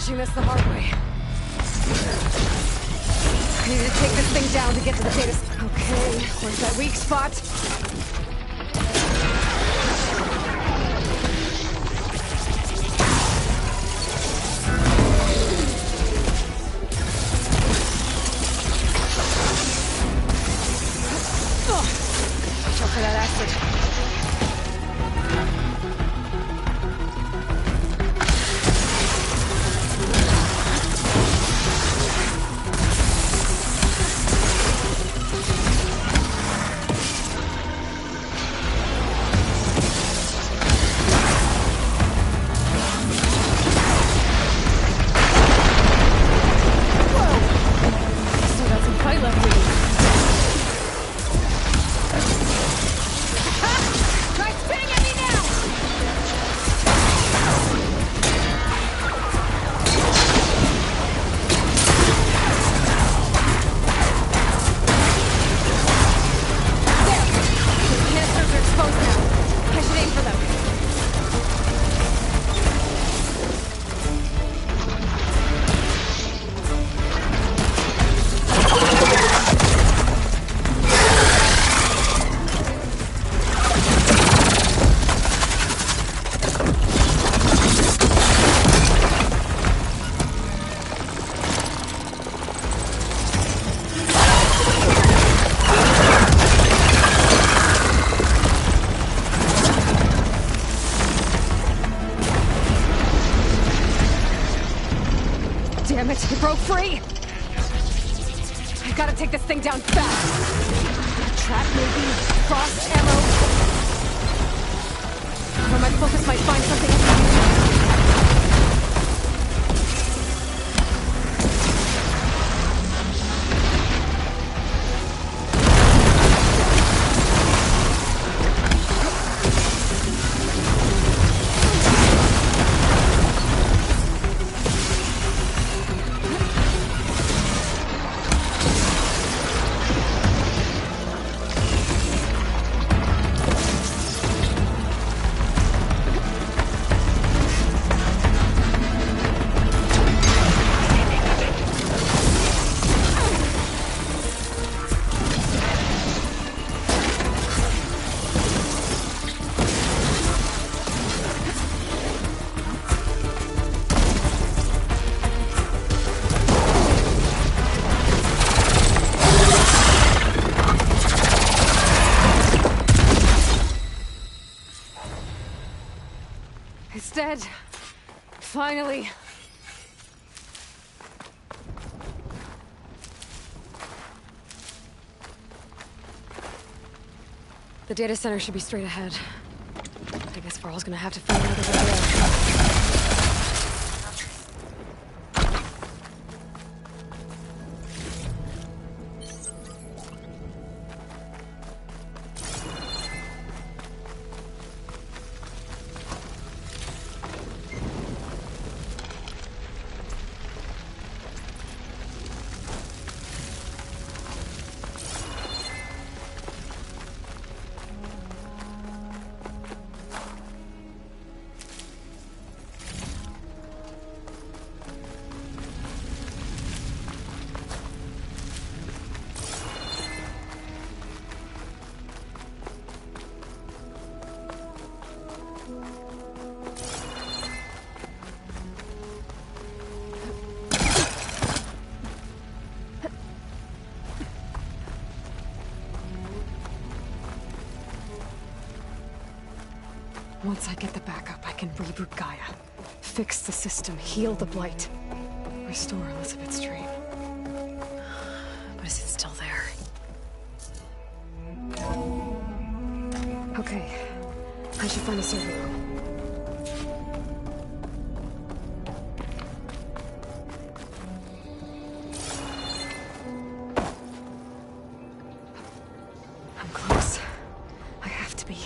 finishing this the hard way. I need to take this thing down to get to the data. Okay, where's that weak spot? Watch out for that acid. Damn it, it broke free! I gotta take this thing down fast! Trap maybe? Frost ammo? Or my focus might find something else. It's dead. Finally. The data center should be straight ahead. I guess we're all gonna have to find another way there. Once I get the backup, I can reboot Gaia. Fix the system, heal the Blight. Restore Elizabeth's dream. But is it still there? Okay. I should find a server room. I'm close. I have to be.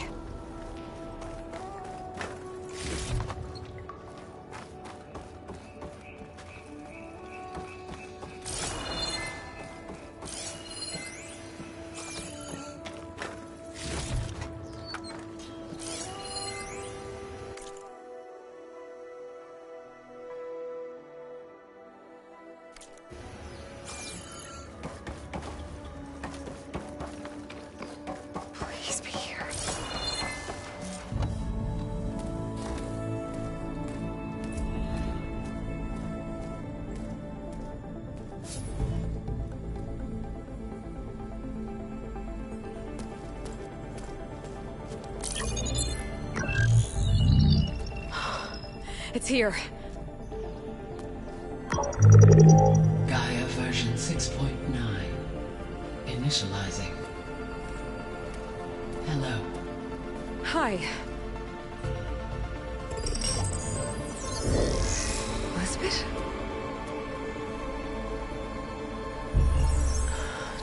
It's here. Gaia version 6.9. Initializing. Hello. Hi. Elizabeth?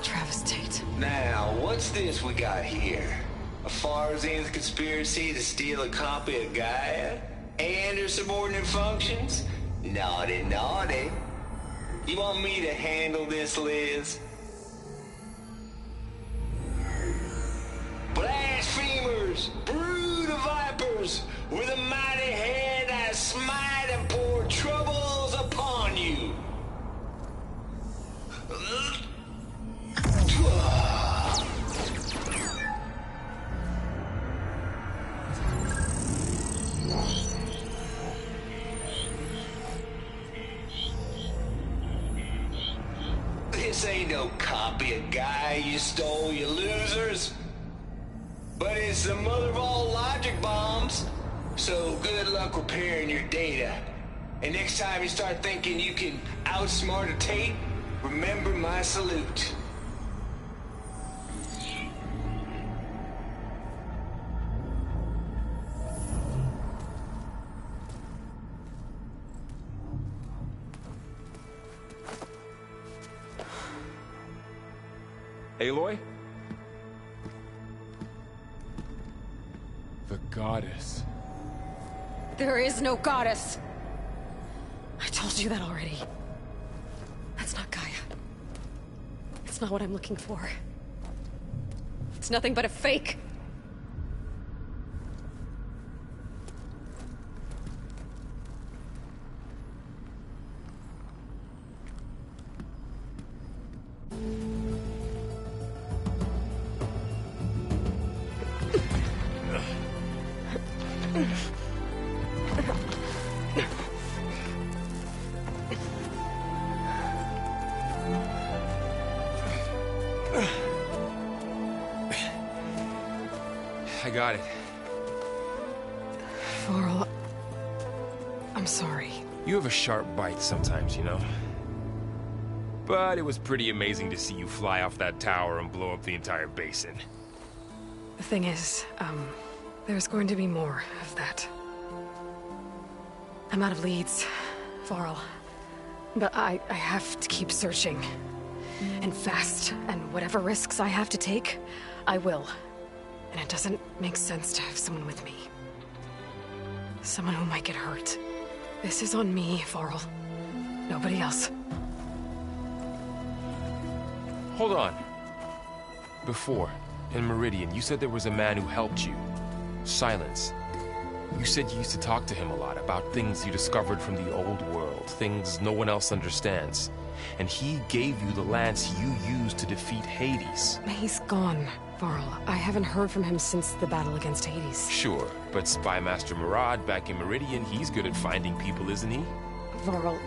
Travis Tate. Now, what's this we got here? A Farzian's conspiracy to steal a copy of Gaia? And her subordinate functions? Naughty, naughty. You want me to handle this, Liz? Blasphemers! Brood of vipers! With a mighty hand I smite and pour troubles upon you! This ain't no copy of Gaia you stole, you losers. But it's the mother of all logic bombs. So good luck repairing your data. And next time you start thinking you can outsmart a Tate, remember my salute. Aloy? The goddess. There is no goddess. I told you that already. That's not Gaia. It's not what I'm looking for. It's nothing but a fake. I got it. Varl, I'm sorry. You have a sharp bite sometimes, you know? But it was pretty amazing to see you fly off that tower and blow up the entire basin. The thing is, there's going to be more of that. I'm out of leads, Varl. But I have to keep searching. And fast, and whatever risks I have to take, I will. And it doesn't make sense to have someone with me. Someone who might get hurt. This is on me, Varl. Nobody else. Hold on. Before, in Meridian, you said there was a man who helped you. Silence. You said you used to talk to him a lot about things you discovered from the old world, things no one else understands. And he gave you the lance you used to defeat Hades. He's gone, Varl. I haven't heard from him since the battle against Hades. Sure, but Spy Master Murad back in Meridian, he's good at finding people, isn't he? Varl,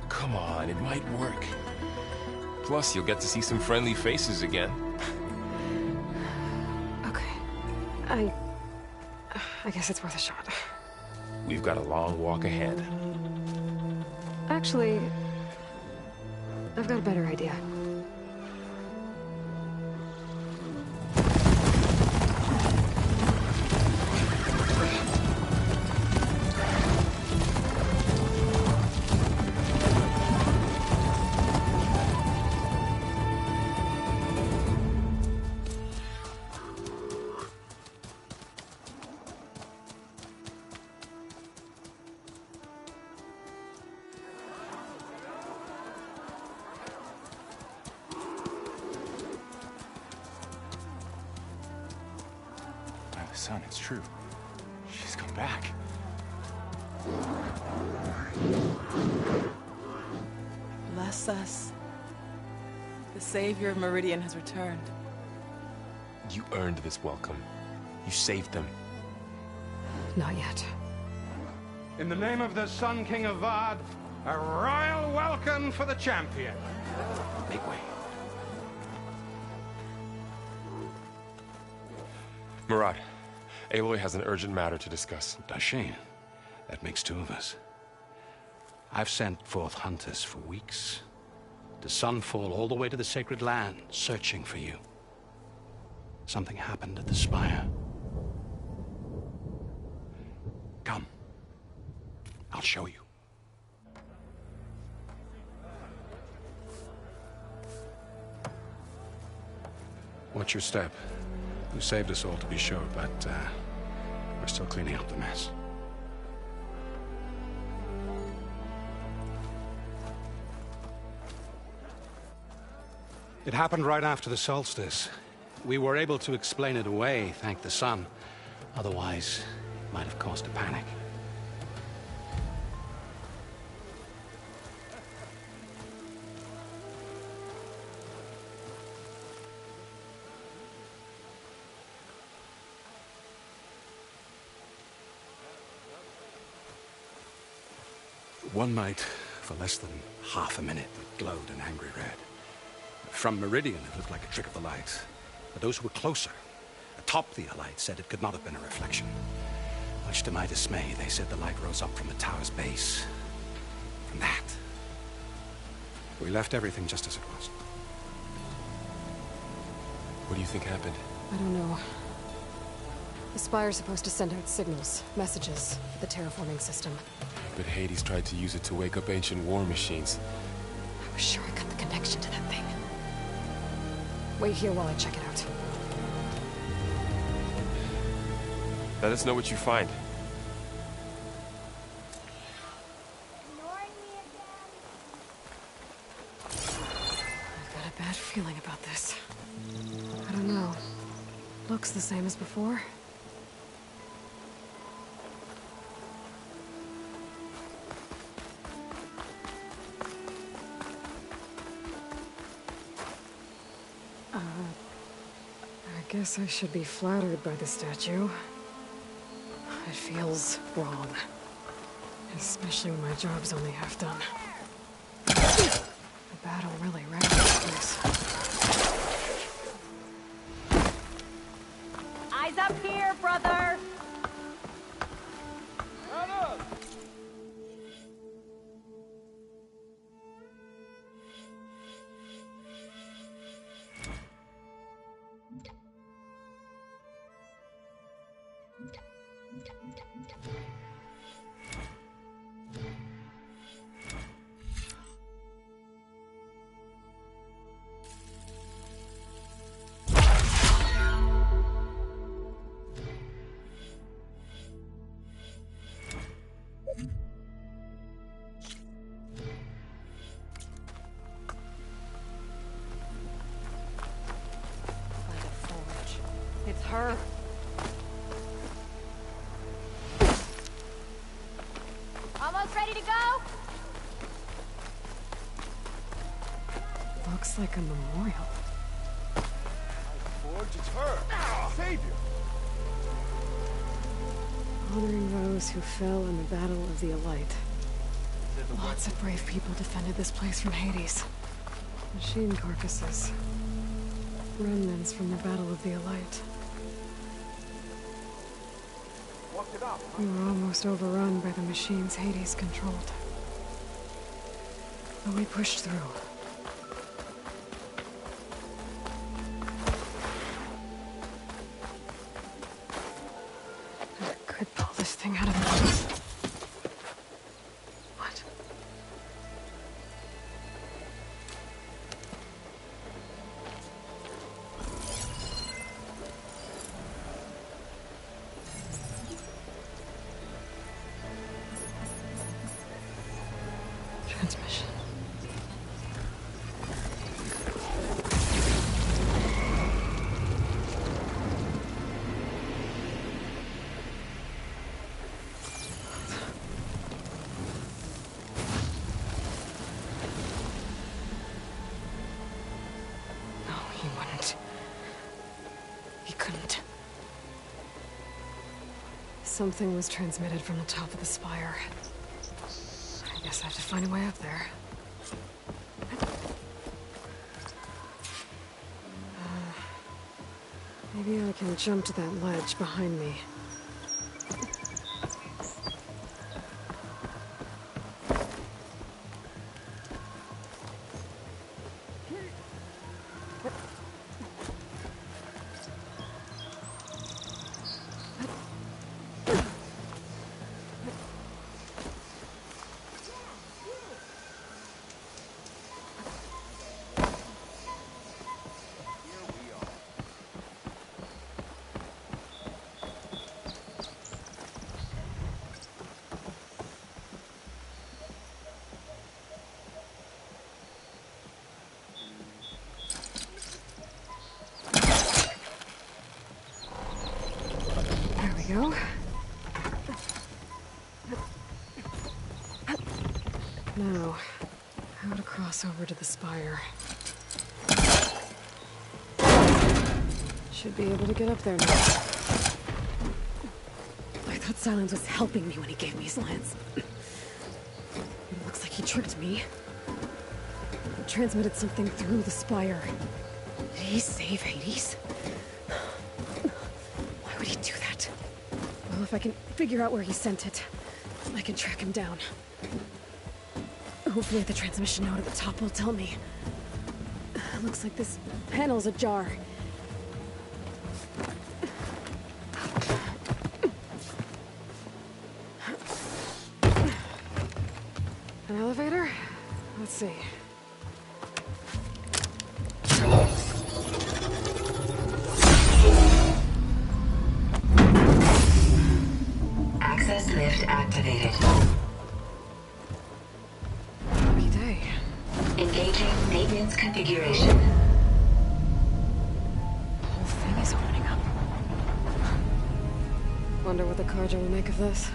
Come on, it might work. Plus, you'll get to see some friendly faces again. Okay. I guess it's worth a shot. We've got a long walk ahead. Actually, I've got a better idea. Son, it's true. She's come back. Bless us. The savior of Meridian has returned. You earned this welcome. You saved them. Not yet. In the name of the Sun King of Vard, a royal welcome for the champion. Make way. Murad, Aloy has an urgent matter to discuss. Dashane, That makes two of us. I've sent forth hunters for weeks, to Sunfall all the way to the Sacred Land, searching for you. Something happened at the Spire. Come. I'll show you. Watch your step. You saved us all, to be sure, but we're still cleaning up the mess. It happened right after the solstice. We were able to explain it away, thank the sun. Otherwise, it might have caused a panic. One night, for less than half a minute, it glowed an angry red. From Meridian, it looked like a trick of the light. But those who were closer, atop the light, said it could not have been a reflection. Much to my dismay, they said the light rose up from the tower's base. From that. We left everything just as it was. What do you think happened? I don't know. The Spire's supposed to send out signals, messages, for the terraforming system. But Hades tried to use it to wake up ancient war machines. I was sure I got the connection to that thing. Wait here while I check it out. Let us know what you find. I've got a bad feeling about this. I don't know. Looks the same as before. I guess I should be flattered by the statue. It feels wrong. Especially when my job's only half done. The battle really wrecked this place. Eyes up here, brother! It's her. Almost ready to go? Looks like a memorial. Forge, it's her! Savior! Honoring those who fell in the Battle of the Elite. Lots of brave people defended this place from Hades. Machine carcasses. Remnants from the Battle of the Elite. We were almost overrun by the machines Hades controlled. But we pushed through. I could pull this thing out of the... What? Transmission. No, he wouldn't. He couldn't. Something was transmitted from the top of the spire. I guess I have to find a way up there. Maybe I can jump to that ledge behind me. Now, how to cross over to the spire. Should be able to get up there now. I thought Silence was helping me when he gave me his lance. It looks like he tricked me. He transmitted something through the spire. Did he save Hades? Why would he do that? Well, if I can figure out where he sent it, I can track him down. Hopefully the transmission node at the top will tell me. Looks like this panel's ajar. An elevator? Let's see. Access lift activated. Lucky day. Engaging maintenance configuration. The whole thing is opening up. Wonder what the Carja will make of this.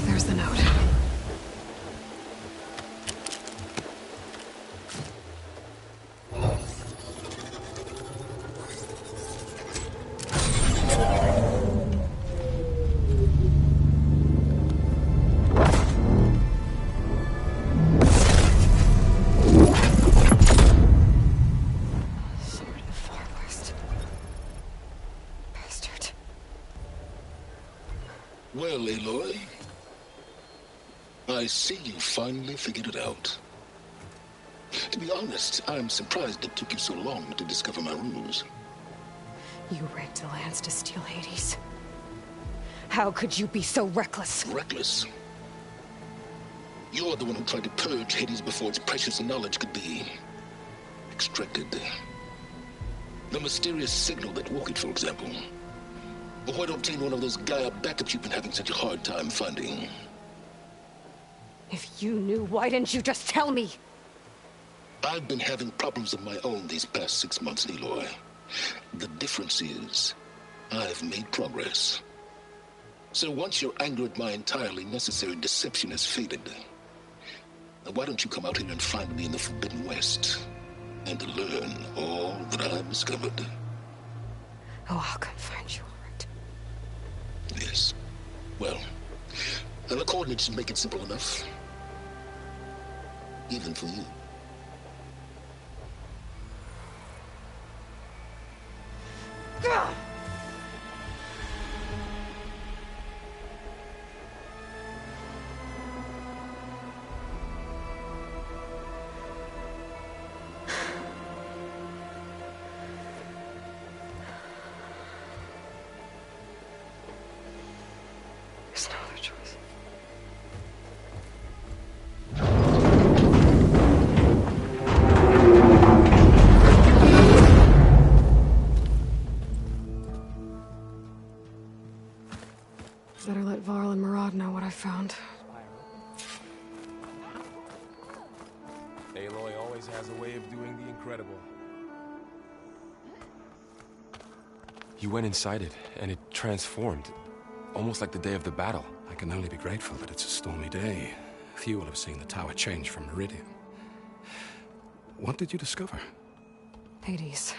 There's the note. Sword of the Far West. Bastard. Well, Aloy, I see you finally figured it out. To be honest, I'm surprised it took you so long to discover my ruse. You rigged the lance to steal Hades. How could you be so reckless? Reckless? You're the one who tried to purge Hades before its precious knowledge could be extracted. The mysterious signal that woke it, for example. Or why to obtain one of those Gaia backups you've been having such a hard time finding. If you knew, why didn't you just tell me? I've been having problems of my own these past 6 months, Aloy. The difference is, I've made progress. So once your anger at my entirely necessary deception has faded, why don't you come out here and find me in the Forbidden West, and learn all that I've discovered? Oh, I'll come find you, all right. Yes. Well, the coordinates make it simple enough. Even for you. Gah! There's no other choice. Better let Varl and Murad know what I found. Aloy always has a way of doing the incredible. You went inside it, and it transformed. Almost like the day of the battle. I can only be grateful that it's a stormy day. Few will have seen the tower change from Meridian. What did you discover? Hades.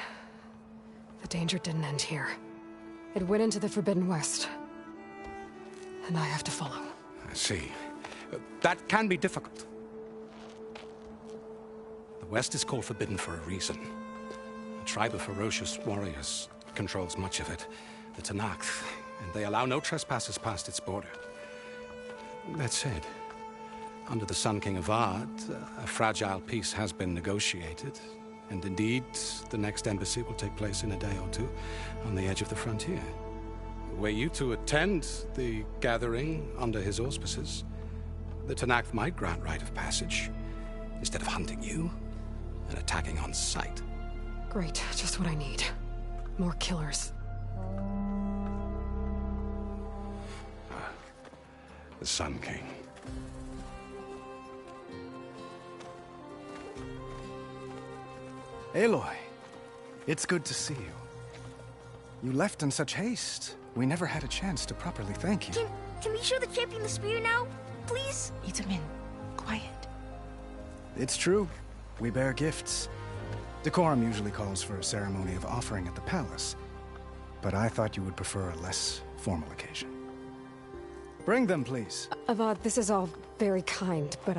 The danger didn't end here. It went into the Forbidden West. And I have to follow. I see. That can be difficult. The West is called Forbidden for a reason. A tribe of ferocious warriors controls much of it. The Tenakth. And they allow no trespassers past its border. That said, under the Sun King Avad, a fragile peace has been negotiated. And indeed, the next embassy will take place in a day or two on the edge of the frontier. Were you to attend the gathering under his auspices, the Tenakth might grant right of passage, instead of hunting you and attacking on sight. Great, just what I need. More killers. the Sun King. Aloy, it's good to see you. You left in such haste. We never had a chance to properly thank you. Can we show the champion the spear now? Please? Itamin, quiet. It's true. We bear gifts. Decorum usually calls for a ceremony of offering at the palace, but I thought you would prefer a less formal occasion. Bring them, please. Avad, this is all very kind, but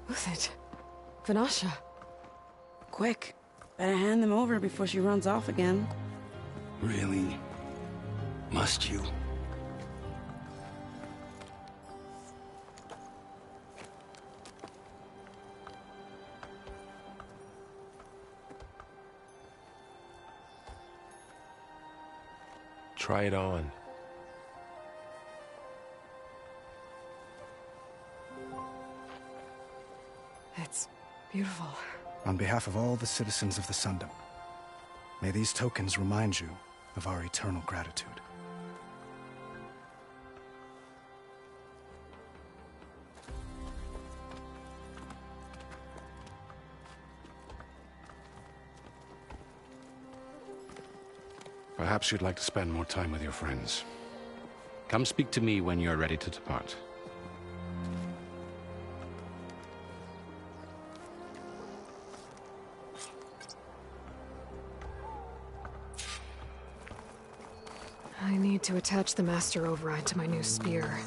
Who's it? Vanasha. Quick. Better hand them over before she runs off again. Really? Must you? Try it on. It's beautiful. On behalf of all the citizens of the Sundom, may these tokens remind you of our eternal gratitude. Perhaps you'd like to spend more time with your friends. Come speak to me when you're ready to depart. I need to attach the Master Override to my new spear.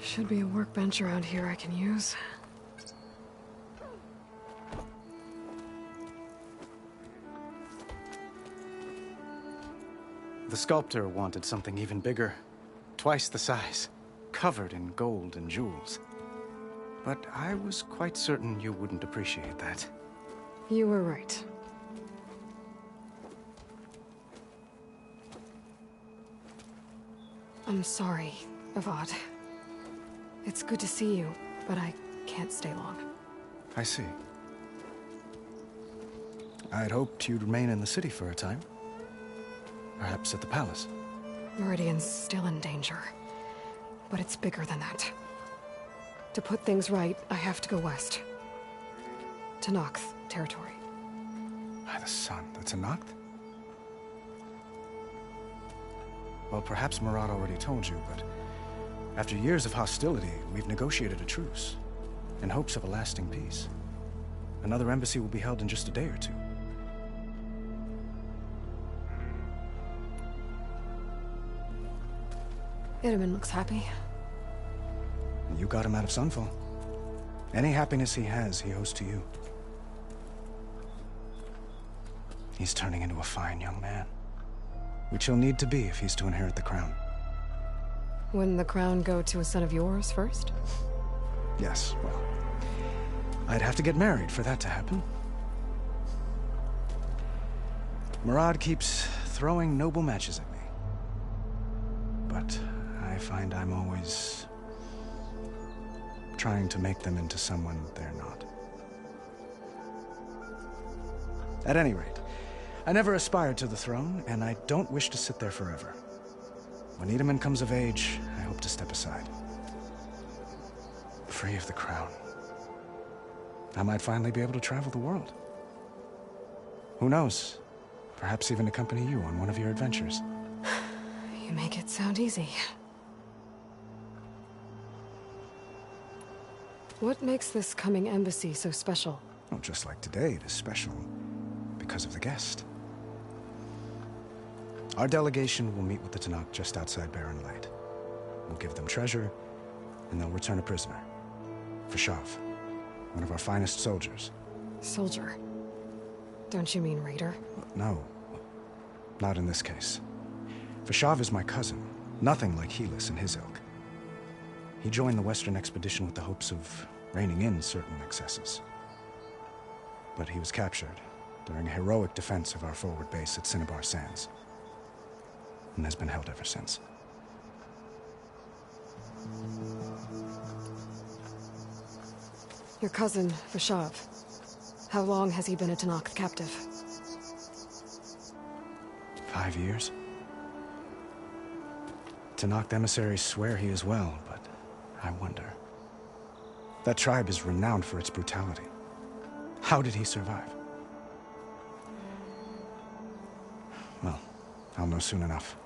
Should be a workbench around here I can use. The sculptor wanted something even bigger, twice the size, covered in gold and jewels. But I was quite certain you wouldn't appreciate that. You were right. I'm sorry, Avad. It's good to see you, but I can't stay long. I see. I'd hoped you'd remain in the city for a time. Perhaps at the palace. Meridian's still in danger, but it's bigger than that. To put things right, I have to go west. To Noct territory. By the sun, that's a Noct? Well, perhaps Murad already told you, but after years of hostility, we've negotiated a truce, in hopes of a lasting peace. Another embassy will be held in just a day or two. Itamen looks happy. You got him out of Sunfall. Any happiness he has, he owes to you. He's turning into a fine young man, which he'll need to be if he's to inherit the crown. Wouldn't the crown go to a son of yours first? Yes, well, I'd have to get married for that to happen. Murad keeps throwing noble matches at me. But I find I'm always trying to make them into someone they're not. At any rate, I never aspired to the throne, and I don't wish to sit there forever. When Itamen comes of age, I hope to step aside. Free of the crown. I might finally be able to travel the world. Who knows? Perhaps even accompany you on one of your adventures. You make it sound easy. What makes this coming embassy so special? Well, just like today, it is special because of the guest. Our delegation will meet with the Tenakth just outside Barren Light. We'll give them treasure, and they'll return a prisoner. Fashav, one of our finest soldiers. Soldier? Don't you mean raider? No, not in this case. Fashav is my cousin, nothing like Helis and his ilk. He joined the Western expedition with the hopes of reining in certain excesses. But he was captured during a heroic defense of our forward base at Cinnabar Sands, and has been held ever since. Your cousin, Fashav. How long has he been a Tenakth captive? 5 years. Tenakth emissaries swear he is well, but I wonder. That tribe is renowned for its brutality. How did he survive? Well, I'll know soon enough.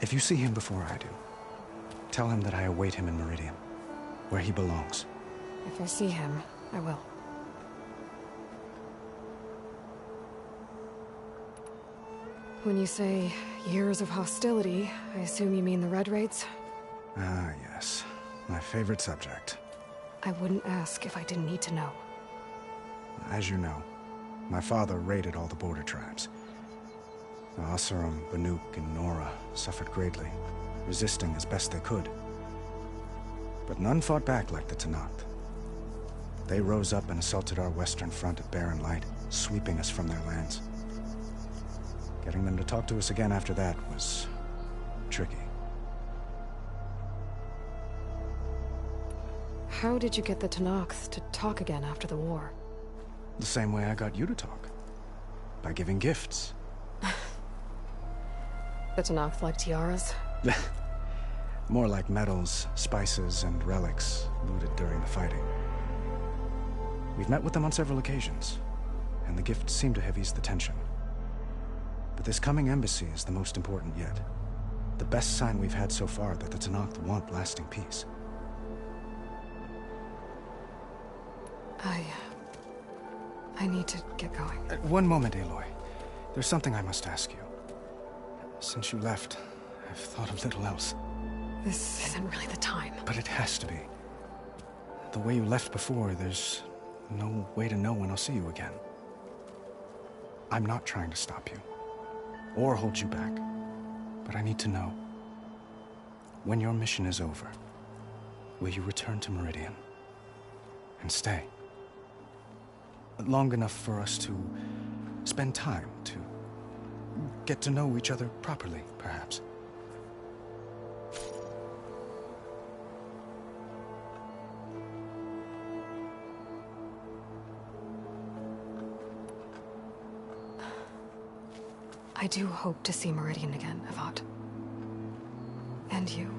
If you see him before I do, tell him that I await him in Meridian, where he belongs. If I see him, I will. When you say years of hostility, I assume you mean the Red Raids? Ah, yes. My favorite subject. I wouldn't ask if I didn't need to know. As you know, my father raided all the border tribes. The Oseram, Banuk, and Nora suffered greatly, resisting as best they could. But none fought back like the Tenakth. They rose up and assaulted our western front at Barren Light, sweeping us from their lands. Getting them to talk to us again after that was tricky. How did you get the Tenakth to talk again after the war? The same way I got you to talk. By giving gifts. The Tenakth like tiaras? More like medals, spices, and relics looted during the fighting. We've met with them on several occasions, and the gifts seem to have eased the tension. But this coming embassy is the most important yet. The best sign we've had so far that the Tenakth want lasting peace. I need to get going. One moment, Aloy. There's something I must ask you. Since you left, I've thought of little else. This isn't really the time. But it has to be. The way you left before, there's no way to know when I'll see you again. I'm not trying to stop you, or hold you back, but I need to know. When your mission is over, will you return to Meridian? And stay? Long enough for us to spend time, to get to know each other properly, perhaps. I do hope to see Meridian again, Avad. And you.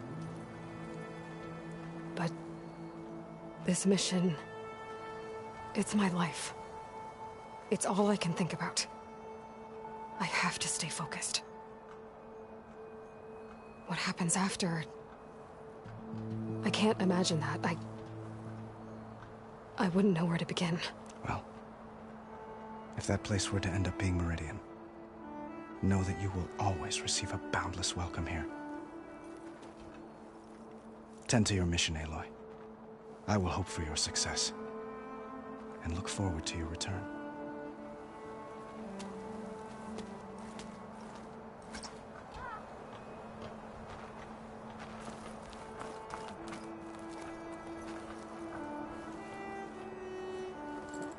But this mission, it's my life. It's all I can think about. I have to stay focused. What happens after? I can't imagine that. I wouldn't know where to begin. Well, if that place were to end up being Meridian, know that you will always receive a boundless welcome here. Tend to your mission, Aloy. I will hope for your success, and look forward to your return.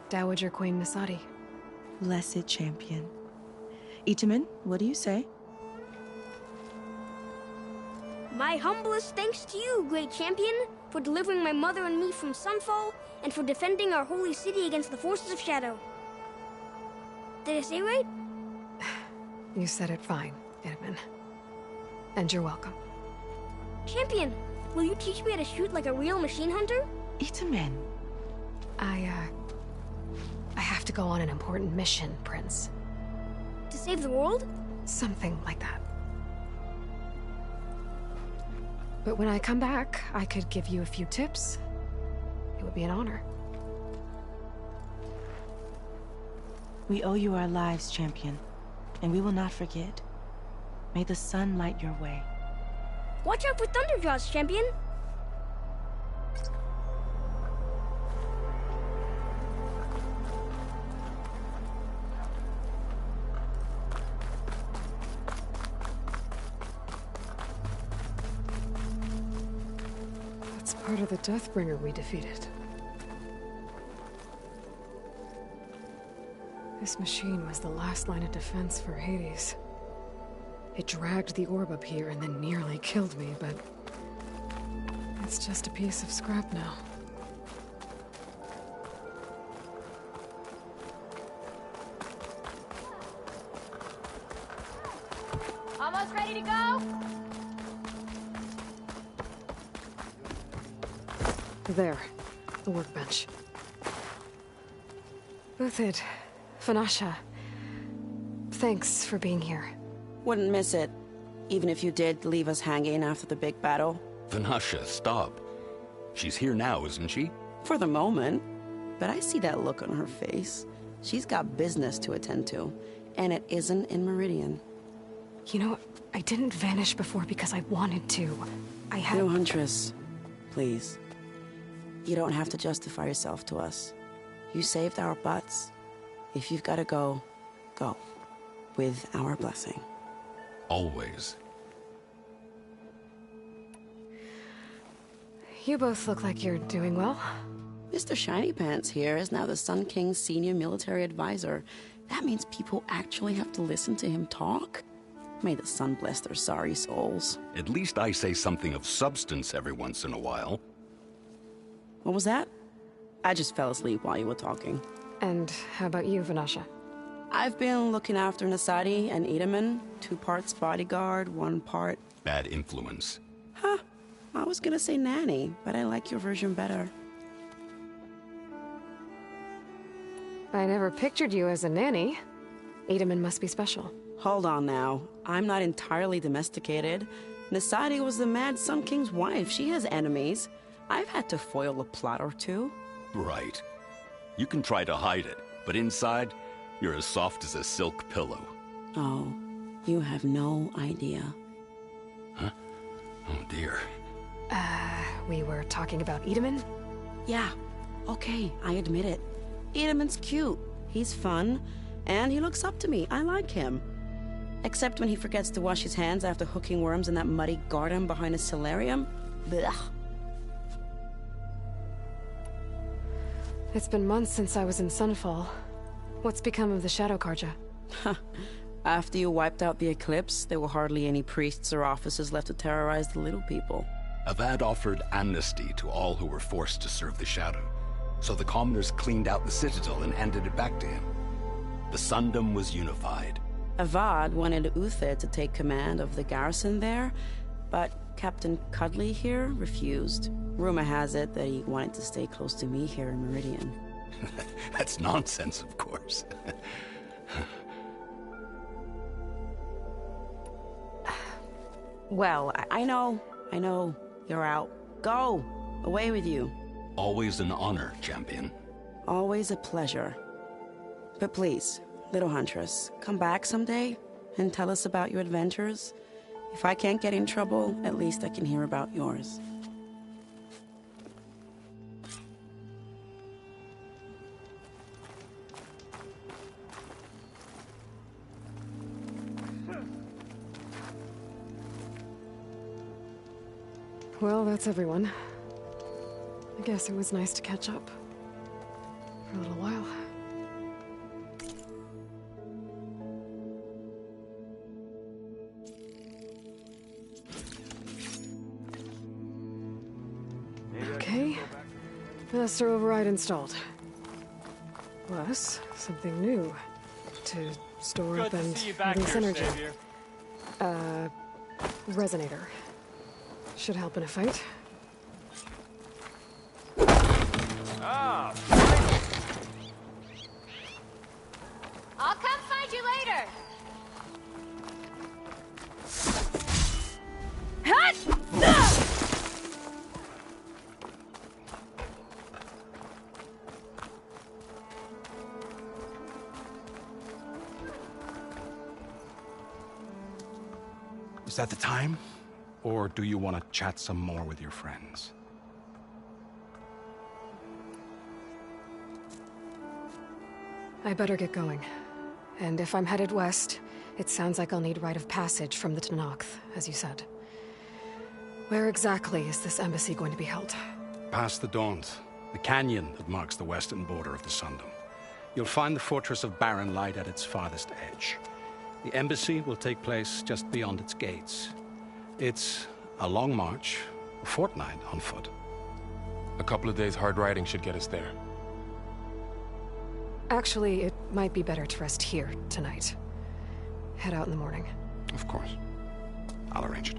Dowager Queen Nasadi. Blessed champion. Itamen, what do you say? My humblest thanks to you, great champion, for delivering my mother and me from Sunfall, and for defending our holy city against the forces of Shadow. Did I say right? You said it fine, Edmund. And you're welcome. Champion, will you teach me how to shoot like a real machine hunter? Itamen. I have to go on an important mission, Prince. To save the world? Something like that. But when I come back, I could give you a few tips. It would be an honor. We owe you our lives, champion, and we will not forget. May the sun light your way. Watch out for Thunderjaws, champion! That's part of the Deathbringer we defeated. This machine was the last line of defense for Hades. It dragged the orb up here and then nearly killed me, but it's just a piece of scrap now. Almost ready to go? There. The workbench. Uthid. Vanasha. Thanks for being here. Wouldn't miss it. Even if you did leave us hanging after the big battle. Vanasha, stop. She's here now, isn't she? For the moment. But I see that look on her face. She's got business to attend to. And it isn't in Meridian. You know, I didn't vanish before because I wanted to. I had... No, Huntress. Please. You don't have to justify yourself to us. You saved our butts. If you've got to go, go. With our blessing. Always. You both look like you're doing well. Mr. Shiny Pants here is now the Sun King's senior military advisor. That means people actually have to listen to him talk? May the sun bless their sorry souls. At least I say something of substance every once in a while. What was that? I just fell asleep while you were talking. And how about you, Vanasha? I've been looking after Nasadi and Edaman. 2 parts bodyguard, 1 part... bad influence. Huh. I was gonna say nanny, but I like your version better. I never pictured you as a nanny. Edaman must be special. Hold on now. I'm not entirely domesticated. Nasadi was the Mad Sun King's wife. She has enemies. I've had to foil a plot or 2. Right. You can try to hide it, but inside, you're as soft as a silk pillow. Oh, you have no idea. Huh? Oh dear. We were talking about Edaman? Yeah. Okay, I admit it. Edaman's cute. He's fun. And he looks up to me. I like him. Except when he forgets to wash his hands after hooking worms in that muddy garden behind a solarium. Blech. It's been months since I was in Sunfall. What's become of the Shadow Carja? After you wiped out the Eclipse, there were hardly any priests or officers left to terrorize the little people. Avad offered amnesty to all who were forced to serve the Shadow. So the commoners cleaned out the Citadel and handed it back to him. The Sundom was unified. Avad wanted Uthid to take command of the garrison there, but Captain Cudley here refused. Rumor has it that he wanted to stay close to me here in Meridian. That's nonsense, of course. Well, I know. You're out. Go! Away with you. Always an honor, champion. Always a pleasure. But please, little Huntress, come back someday and tell us about your adventures. If I can't get in trouble, at least I can hear about yours. Well, that's everyone. I guess it was nice to catch up. For a little while. Okay. Master override installed. Plus, something new. To store up and release energy. Resonator. Should help in a fight. Ah! I'll come find you later. Is that the time? Or do you want to chat some more with your friends? I better get going. And if I'm headed west, it sounds like I'll need rite of passage from the Tenakth, as you said. Where exactly is this embassy going to be held? Past the Daunt, the canyon that marks the western border of the Sundom. You'll find the fortress of Barren Light at its farthest edge. The embassy will take place just beyond its gates. It's a long march, a fortnight on foot. A couple of days hard riding should get us there. Actually, it might be better to rest here tonight. Head out in the morning. Of course. I'll arrange it.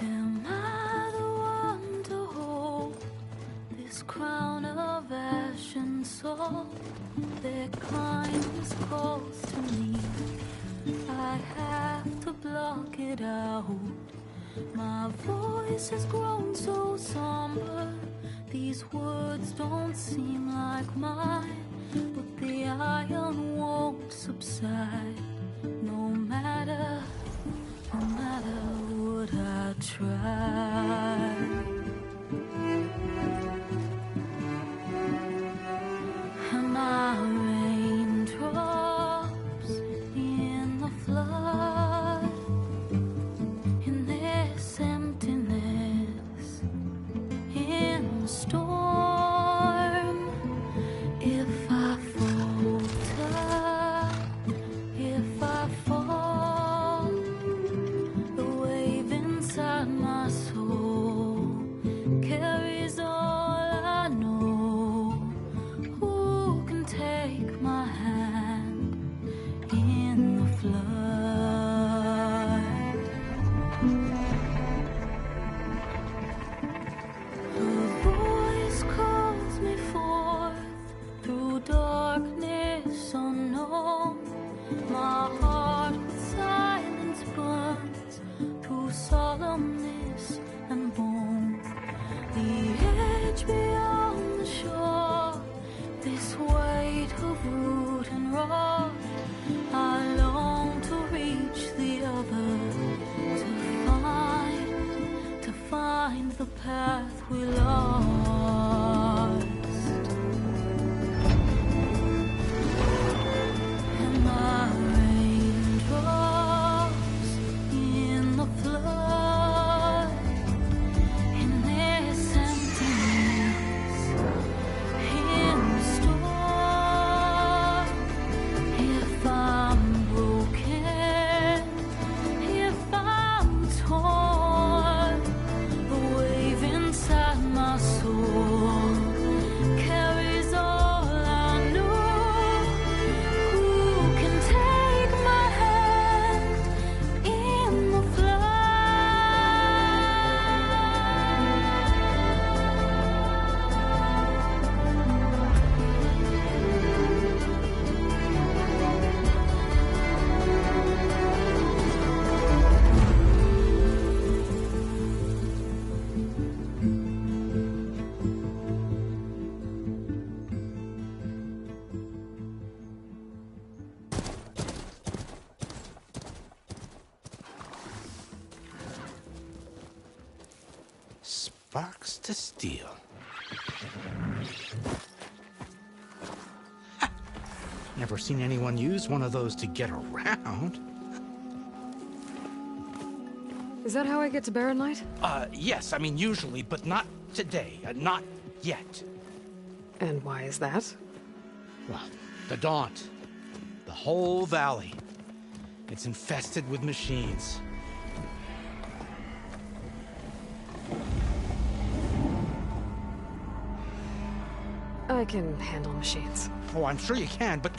Am I the one to hold this crown of ash and salt? Their kindness calls to me. I have to block it out. My voice has grown so somber. These words don't seem like mine, but the iron won't subside. No matter what I try. Am I raindrops in the flood? In this emptiness, in the storm. If I falter, if I fall, the wave inside my soul carries all I know. Who can take my hand in the flood? Her voice calls me forth through darkness unknown. My heart with silence burns through solemnness and bone. The edge beyond the shore, this weight of root and rod. I long to reach the other, to find the path we lost. Am I raindrops in the flood? In this emptiness, in the storm. If I'm broken, if I'm torn, the wave inside my soul carries all I know. Who can take my hand in the Sparks to steel. Never seen anyone use one of those to get around. Is that how I get to Barren Light? Yes, I mean usually, but not today. Not yet. And why is that? Well, the Daunt. The whole valley. It's infested with machines. I can handle machines. Oh, I'm sure you can, but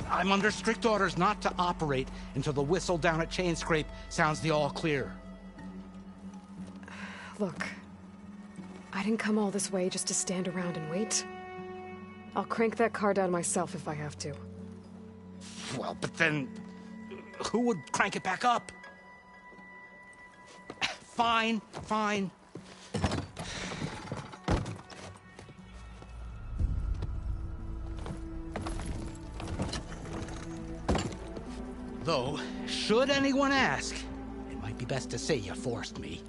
I'm under strict orders not to operate until the whistle down at Chainscrape sounds the all clear. Look, I didn't come all this way just to stand around and wait. I'll crank that car down myself if I have to. Well, but then who would crank it back up? Fine, fine. Though, should anyone ask, it might be best to say you forced me.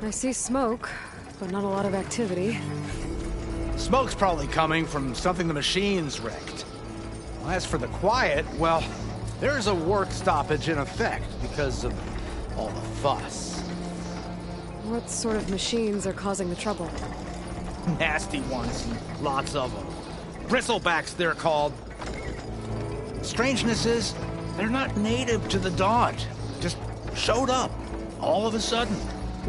I see smoke, but not a lot of activity. Smoke's probably coming from something the machines wrecked. As for the quiet, well, there's a work stoppage in effect because of all the fuss. What sort of machines are causing the trouble? Nasty ones, and lots of them. Bristlebacks, they're called. Strangeness is, they're not native to the Dodge. Just showed up, all of a sudden.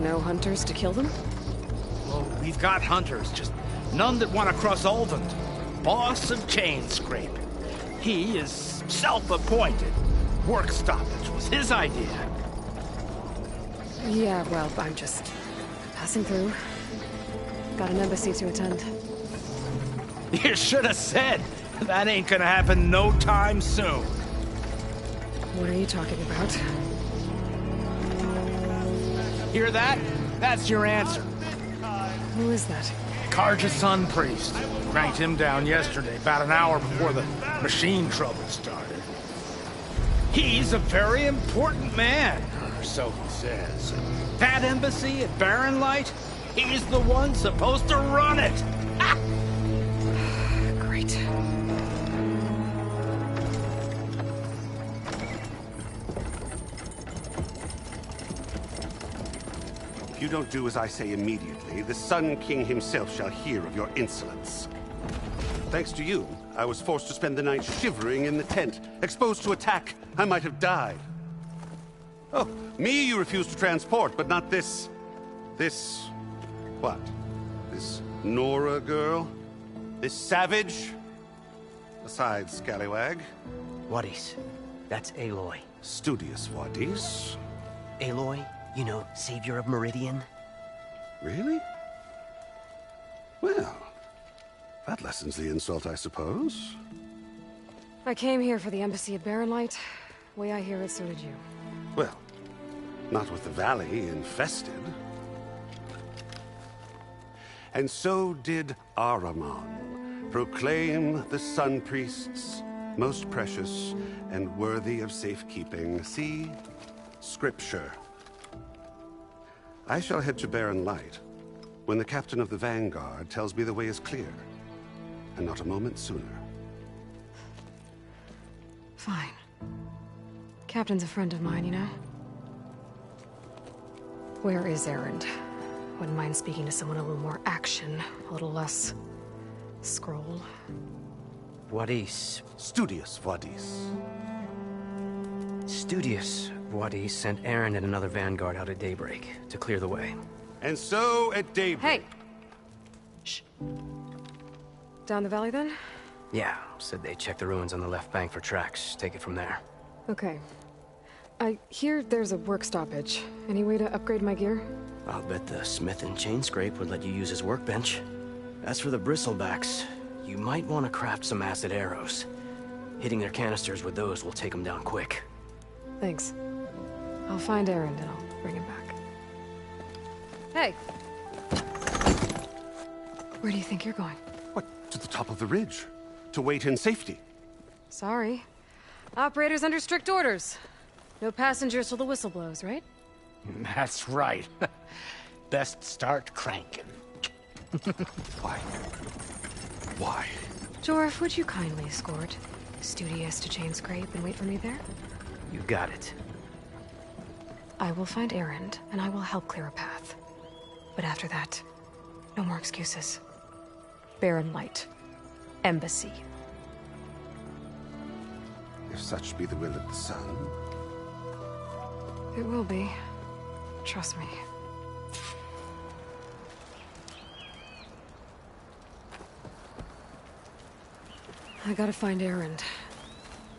No hunters to kill them? Well, we've got hunters, just none that want to cross Ulvund. Boss of Chainscrape. He is self-appointed. Work stoppage was his idea. Yeah, well, I'm just passing through. Got an embassy to attend. You should have said. That ain't gonna happen no time soon. What are you talking about? Hear that? That's your answer. Who is that? Carja Sun Priest. Cranked him down yesterday, about an hour before the machine trouble started. He's a very important man, or so he says. That embassy at Barren Light, he's the one supposed to run it. Ha! Great. If you don't do as I say immediately, the Sun King himself shall hear of your insolence. Thanks to you, I was forced to spend the night shivering in the tent. Exposed to attack, I might have died. Oh, me you refuse to transport, but not this... what? This Nora girl? This savage? Besides, scallywag. Wadis. That's Aloy. Studious Wadis. Aloy, you know, savior of Meridian. Really? Well, that lessens the insult, I suppose. I came here for the embassy at Barren Light. Way I hear it, so did you. Well, not with the valley infested. And so did Ahriman, proclaim the Sun Priests most precious and worthy of safekeeping. See? Scripture. I shall head to Barren Light when the captain of the Vanguard tells me the way is clear, and not a moment sooner. Fine. Captain's a friend of mine, you know? Where is Erend? Wouldn't mind speaking to someone a little more action, a little less... scroll. Wadis. Studious Wadis. Studious Wadis sent Erend and another Vanguard out at daybreak to clear the way. And so at daybreak... Hey! Shh. Down the valley, then? Yeah, said they checked the ruins on the left bank for tracks. Take it from there. Okay. I hear there's a work stoppage. Any way to upgrade my gear? I'll bet the smith in Chainscrape would let you use his workbench. As for the Bristlebacks, you might want to craft some acid arrows. Hitting their canisters with those will take them down quick. Thanks. I'll find Erend and I'll bring him back. Hey! Where do you think you're going? What, to the top of the ridge? To wait in safety? Sorry. Operator's under strict orders. No passengers till the whistle blows, right? That's right. Best start cranking. Why? Why? Jorf, would you kindly escort Studious to Chainscrape and wait for me there? You got it. I will find Erend, and I will help clear a path. But after that, no more excuses. Barren Light. Embassy. If such be the will of the sun. It will be. Trust me. I gotta find Erend.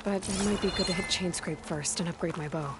But it might be good to hit Chainscrape first and upgrade my bow.